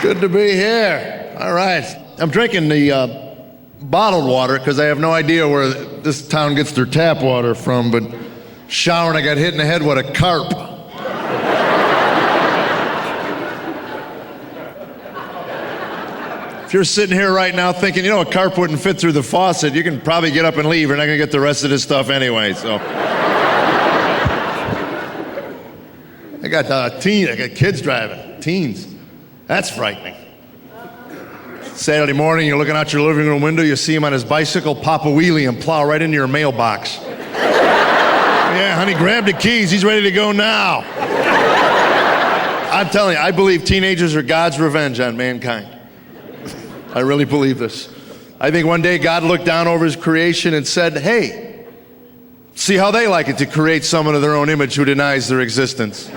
Good to be here. All right. I'm drinking the bottled water because I have no idea where this town gets their tap water from, but showering, I got hit in the head with a carp. If you're sitting here right now thinking, a carp wouldn't fit through the faucet, you can probably get up and leave. You're not going to get the rest of this stuff anyway, so. I got kids driving, teens. That's frightening. Saturday morning, you're looking out your living room window, you see him on his bicycle, pop a wheelie and plow right into your mailbox. Yeah, honey, grab the keys, he's ready to go now. I'm telling you, I believe teenagers are God's revenge on mankind. I really believe this. I think one day God looked down over his creation and said, hey, see how they like it to create someone of their own image who denies their existence.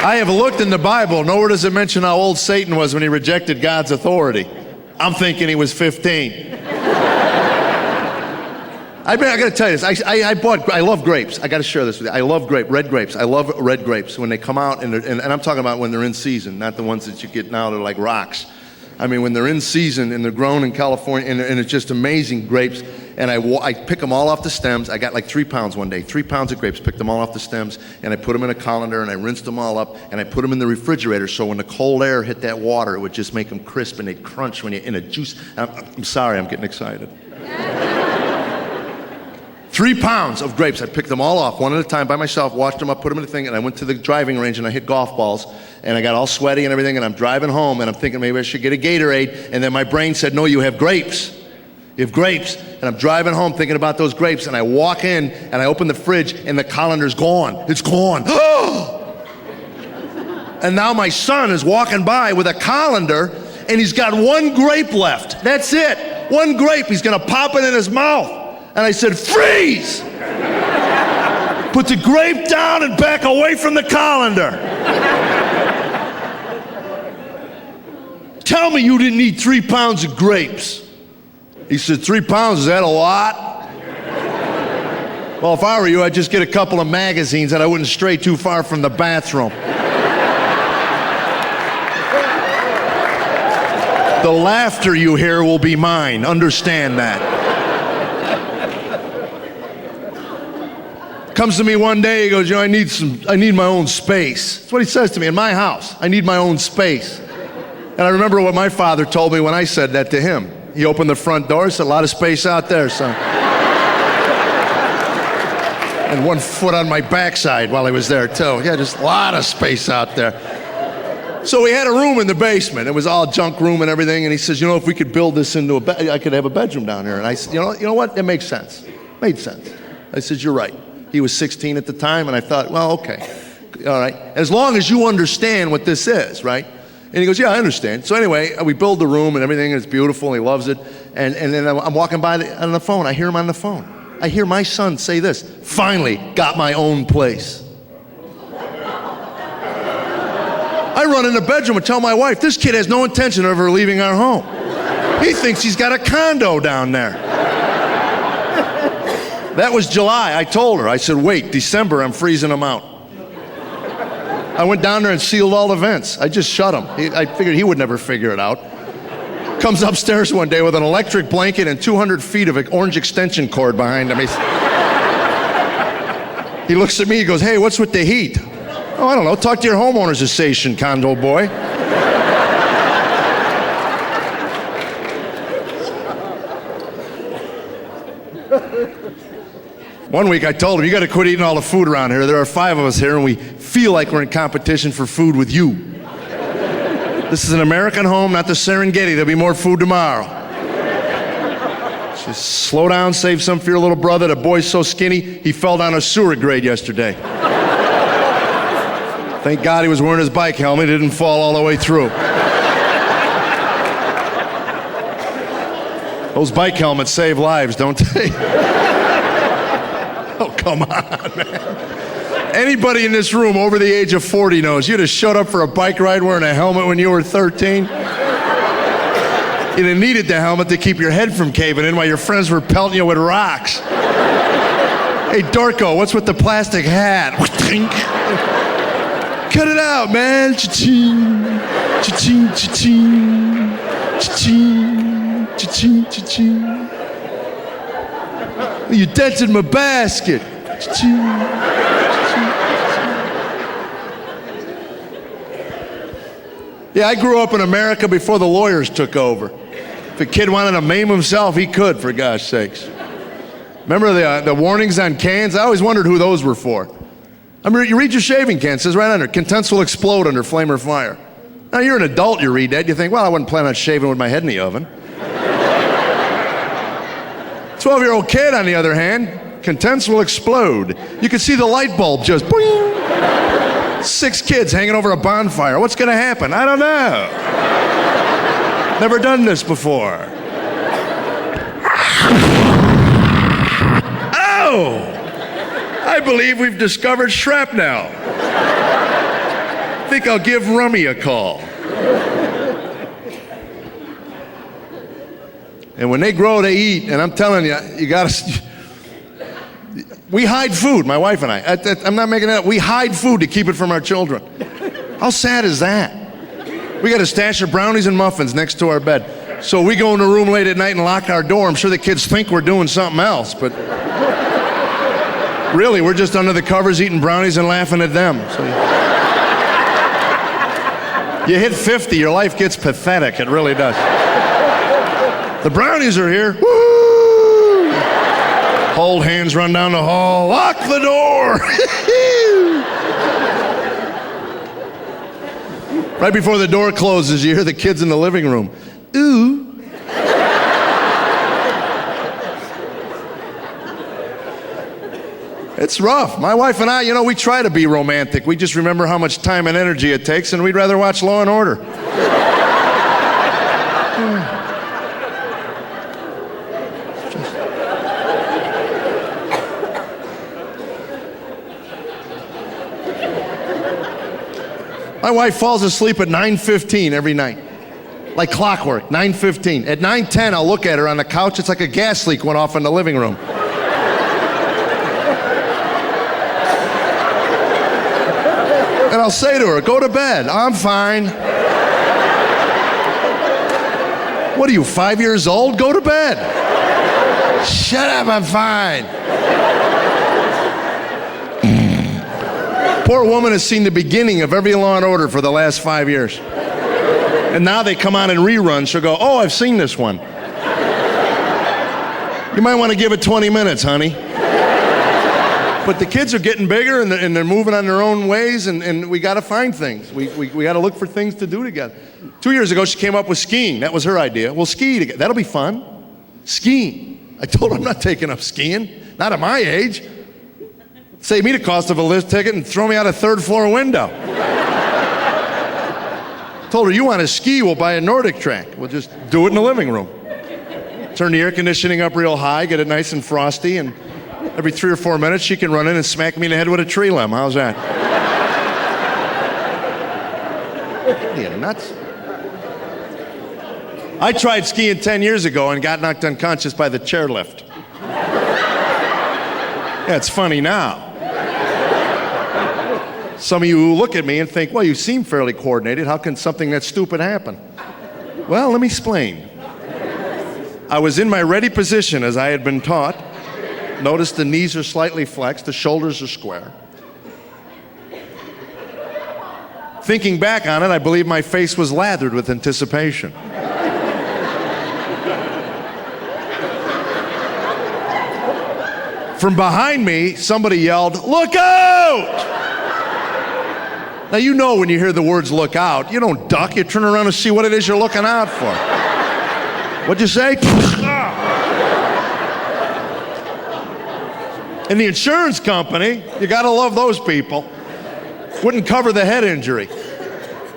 I have looked in the Bible. Nowhere does it mention how old Satan was when he rejected God's authority. I'm thinking he was 15. I got to tell you this. I love grapes. I got to share this with you. I love red grapes. I love red grapes when they come out, and I'm talking about when they're in season, not the ones that you get now. They're like rocks. I mean, when they're in season and they're grown in California, and it's just amazing grapes. And I pick them all off the stems. I got like 3 pounds one day, 3 pounds of grapes, picked them all off the stems, and I put them in a colander, and I rinsed them all up, and I put them in the refrigerator, so when the cold air hit that water, it would just make them crisp, and they'd crunch when you're in a juice. I'm sorry, I'm getting excited. 3 pounds of grapes. I picked them all off one at a time by myself, washed them up, put them in a thing, and I went to the driving range and I hit golf balls, and I got all sweaty and everything, and I'm driving home, and I'm thinking maybe I should get a Gatorade, and then my brain said, no, you have grapes. You have grapes. And I'm driving home thinking about those grapes, and I walk in and I open the fridge and the colander's gone. It's gone. And now my son is walking by with a colander and he's got 1 grape left. That's it. 1 grape. He's gonna pop it in his mouth. And I said, freeze! Put the grape down and back away from the colander. Tell me you didn't eat 3 pounds of grapes. He said, 3 pounds, is that a lot? Well, if I were you, I'd just get a couple of magazines and I wouldn't stray too far from the bathroom. The laughter you hear will be mine. Understand that. Comes to me one day, he goes, I need my own space. That's what he says to me in my house. I need my own space. And I remember what my father told me when I said that to him. He opened the front door, said, a lot of space out there, son. And 1 foot on my backside while he was there, too. Yeah, just a lot of space out there. So we had a room in the basement. It was all junk room and everything. And he says, if we could build this into I could have a bedroom down here. And I said, you know what? It makes sense. Made sense. I said, you're right. He was 16 at the time, and I thought, well, okay. All right. As long as you understand what this is, right? And he goes, yeah, I understand. So anyway, we build the room and everything, and it's beautiful, and he loves it. And then I'm walking by on the phone. I hear him on the phone. I hear my son say this, finally got my own place. I run in the bedroom and tell my wife, this kid has no intention of ever leaving our home. He thinks he's got a condo down there. That was July. I told her, I said, wait, December, I'm freezing him out. I went down there and sealed all the vents. I just shut him. I figured he would never figure it out. Comes upstairs one day with an electric blanket and 200 feet of orange extension cord behind him. He looks at me, he goes, hey, what's with the heat? Oh, I don't know, talk to your homeowners association, condo boy. One week I told him, you got to quit eating all the food around here. There are 5 of us here, and we feel like we're in competition for food with you. This is an American home, not the Serengeti. There'll be more food tomorrow. Just slow down, save some for your little brother. The boy's so skinny, he fell down a sewer grate yesterday. Thank God he was wearing his bike helmet. He didn't fall all the way through. Those bike helmets save lives, don't they? Oh, come on, man. Anybody in this room over the age of 40 knows you'd have showed up for a bike ride wearing a helmet when you were 13? You needed the helmet to keep your head from caving in while your friends were pelting you with rocks. Hey, Dorco, what's with the plastic hat? Cut it out, man. Cha-ching, cha-ching, cha-ching, cha-ching, cha-ching, cha-ching. You dented my basket. Cha-ching, cha-ching. Yeah, I grew up in America before the lawyers took over. If a kid wanted to maim himself, he could, for gosh sakes. Remember the warnings on cans? I always wondered who those were for. I mean, you read your shaving can, it says right under, contents will explode under flame or fire. Now you're an adult, you read that, you think, well, I wouldn't plan on shaving with my head in the oven. 12-year-old kid, on the other hand, contents will explode. You can see the light bulb just boing. 6 kids hanging over a bonfire. What's gonna happen? I don't know. Never done this before. Oh! I believe we've discovered shrapnel. I think I'll give Rummy a call. And when they grow, they eat. And I'm telling you, you gotta. We hide food, my wife and I. I'm not making that up. We hide food to keep it from our children. How sad is that? We got a stash of brownies and muffins next to our bed. So we go in the room late at night and lock our door. I'm sure the kids think we're doing something else, but really, we're just under the covers eating brownies and laughing at them. So you hit 50, your life gets pathetic. It really does. The brownies are here. Woo! Hold hands, run down the hall, lock the door. Right before the door closes, you hear the kids in the living room. Ooh. It's rough. My wife and I, we try to be romantic. We just remember how much time and energy it takes, and we'd rather watch Law and Order. My wife falls asleep at 9:15 every night. Like clockwork, 9:15. At 9:10, I'll look at her on the couch. It's like a gas leak went off in the living room. And I'll say to her, go to bed. I'm fine. What are you, 5 years old? Go to bed. Shut up, I'm fine. Poor woman has seen the beginning of every Law and Order for the last 5 years. And now they come on in reruns. She'll go, oh, I've seen this one. You might want to give it 20 minutes, honey. But the kids are getting bigger and they're moving on their own ways, and we got to find things. We got to look for things to do together. 2 years ago, she came up with skiing. That was her idea. We'll ski together. That'll be fun. Skiing. I told her I'm not taking up skiing. Not at my age. Save me the cost of a lift ticket and throw me out a third-floor window. Told her, you want to ski, we'll buy a Nordic track. We'll just do it in the living room. Turn the air conditioning up real high, get it nice and frosty, and every 3 or 4 minutes she can run in and smack me in the head with a tree limb. How's that? Are you nuts? I tried skiing 10 years ago and got knocked unconscious by the chairlift. Yeah, it's funny now. Some of you who look at me and think, well, you seem fairly coordinated. How can something that stupid happen? Well, let me explain. I was in my ready position as I had been taught. Notice the knees are slightly flexed, the shoulders are square. Thinking back on it, I believe my face was lathered with anticipation. From behind me, somebody yelled, "Look out!" Now, you know when you hear the words "look out," you don't duck, you turn around and see what it is you're looking out for. What'd you say? And the insurance company, you gotta love those people, wouldn't cover the head injury.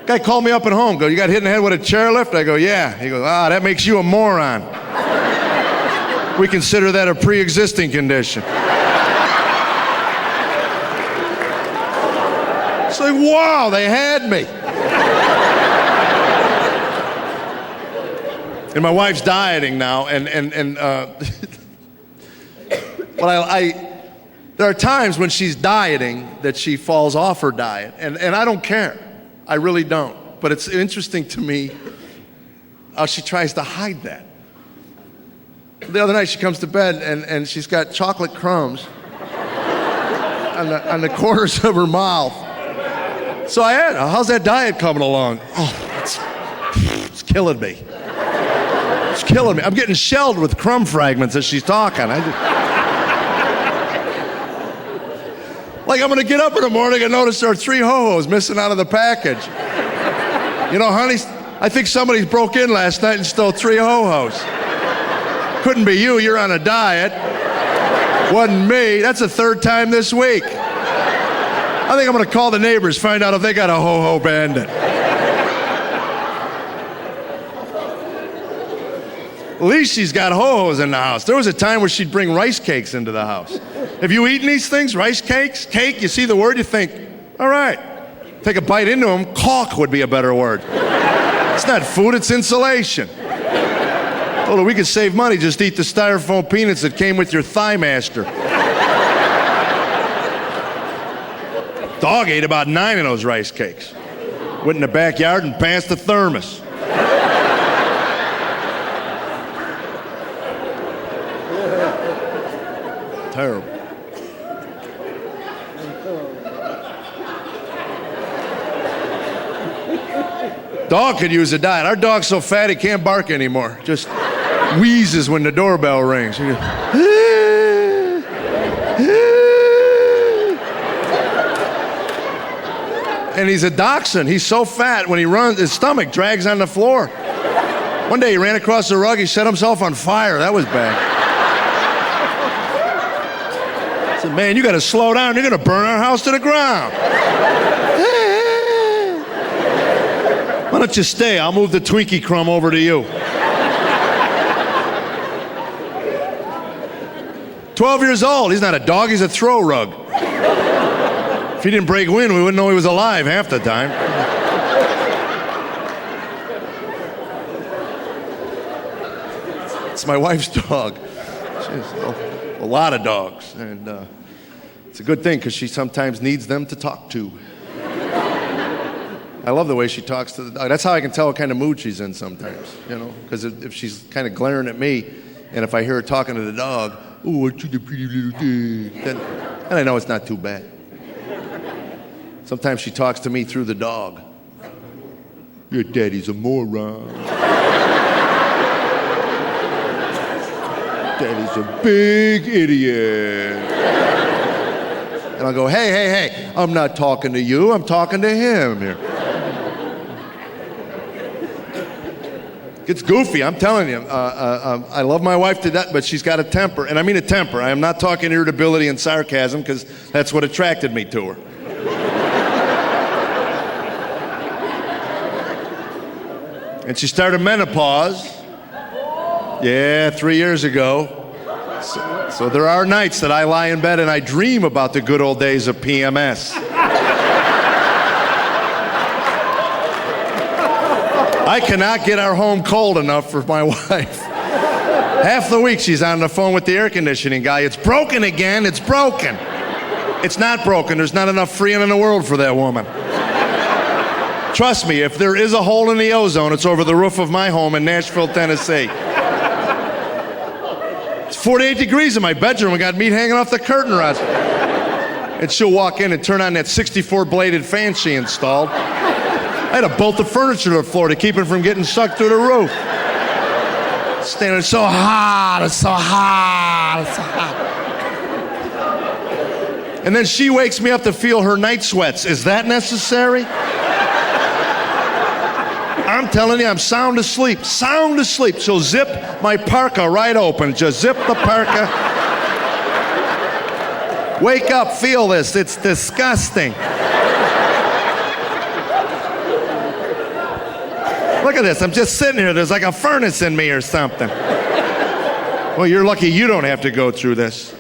Guy called me up at home, you got hit in the head with a chairlift? I go, yeah. He goes, that makes you a moron. We consider that a pre-existing condition. It's like, wow, they had me. And my wife's dieting now, there are times when she's dieting that she falls off her diet, and I don't care. I really don't. But it's interesting to me how she tries to hide that. The other night she comes to bed and she's got chocolate crumbs on the corners of her mouth. So I asked her, how's that diet coming along? Oh, it's killing me. It's killing me. I'm getting shelled with crumb fragments as she's talking. Like I'm gonna get up in the morning and notice there are 3 ho-hos missing out of the package. You know, honey, I think somebody broke in last night and stole 3 ho-hos. Couldn't be you, you're on a diet. Wasn't me, that's the 3rd time this week. I think I'm gonna call the neighbors, find out if they got a ho-ho bandit. At least she's got ho-hos in the house. There was a time where she'd bring rice cakes into the house. Have you eaten these things? Rice cakes? Cake? You see the word, you think, all right. Take a bite into them. Caulk would be a better word. It's not food, it's insulation. Told her we could save money, just eat the styrofoam peanuts that came with your Thigh Master. Dog ate about 9 of those rice cakes. Went in the backyard and passed the thermos. Terrible. Dog could use a diet. Our dog's so fat he can't bark anymore. Just wheezes when the doorbell rings. He goes, and he's a dachshund. He's so fat when he runs, his stomach drags on the floor. One day he ran across the rug, he set himself on fire. That was bad. I said, man, you gotta slow down. You're gonna burn our house to the ground. Why don't you stay? I'll move the Twinkie crumb over to you. 12 years old. He's not a dog, he's a throw rug. If he didn't break wind, we wouldn't know he was alive half the time. It's my wife's dog. She has a lot of dogs, and it's a good thing because she sometimes needs them to talk to. I love the way she talks to the dog. That's how I can tell what kind of mood she's in sometimes, you know, because if she's kind of glaring at me, and if I hear her talking to the dog, oh, aren't you the pretty little thing, then I know it's not too bad. Sometimes she talks to me through the dog. Your daddy's a moron. Daddy's a big idiot. And I'll go, hey, I'm not talking to you, I'm talking to him here. It's goofy, I'm telling you. I love my wife to death, but she's got a temper. And I mean a temper. I am not talking irritability and sarcasm, because that's what attracted me to her. And she started menopause. Yeah, 3 years ago. So there are nights that I lie in bed and I dream about the good old days of PMS. I cannot get our home cold enough for my wife. Half the week she's on the phone with the air conditioning guy. It's broken again, it's broken. It's not broken, there's not enough freon in the world for that woman. Trust me, if there is a hole in the ozone, it's over the roof of my home in Nashville, Tennessee. It's 48 degrees in my bedroom. We got meat hanging off the curtain rods. And she'll walk in and turn on that 64-bladed fan she installed. I had to bolt the furniture to the floor to keep it from getting sucked through the roof. Standing, it's so hot, it's so hot, it's so hot. And then she wakes me up to feel her night sweats. Is that necessary? I'm telling you, I'm sound asleep, sound asleep. She'll zip my parka right open, just zip the parka. Wake up, feel this, it's disgusting. Look at this, I'm just sitting here, there's like a furnace in me or something. Well, you're lucky you don't have to go through this.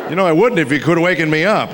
You know, I wouldn't if you could have waken me up.